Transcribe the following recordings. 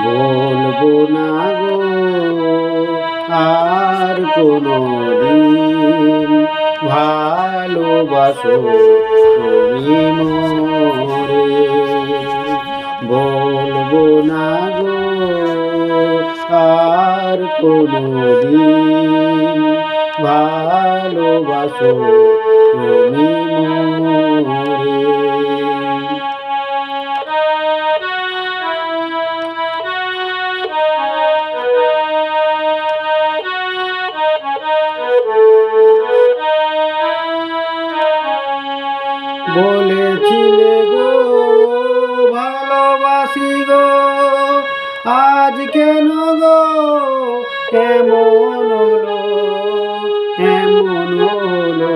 বলবো না গো আর কোনদিন ভালোবাসো তুমি মোরে। বলবো না গো আর কোনদিন ভালোবাসো তুমি মোরে। বলেছিলে গো ভালোবাসি গো, আজ কেন গো এমন হলো, এমন হলো,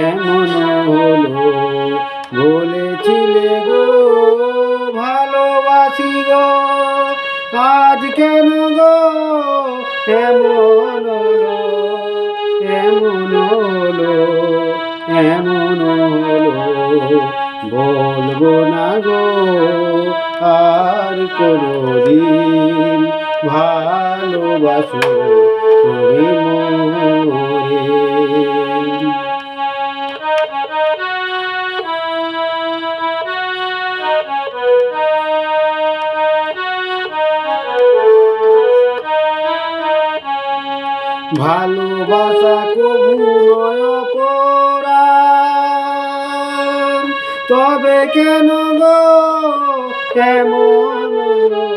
এমন হলো। বলেছিলে গো ভালোবাসি গো, আজ কেন গো এমন হলো, এমন হলো, এমন হলো। বলবো না গো আর কোনদিন ভালোবাসো তুমি মোরে। ভালোবাসা কবু নয় অপরাধ, তবে কেন গো এমন হলো।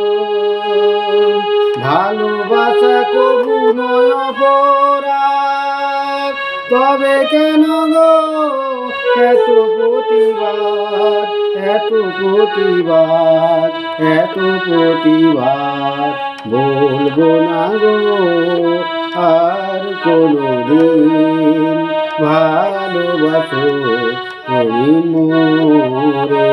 ভালোবাসা কবু নয় অপরাধ, তবে কেন গো এত প্রতিবাদ, এত প্রতিবাদ, এত প্রতিবাদ। বলবো না গো আর কোনদিন ভালোবাসো তুমি মোরে।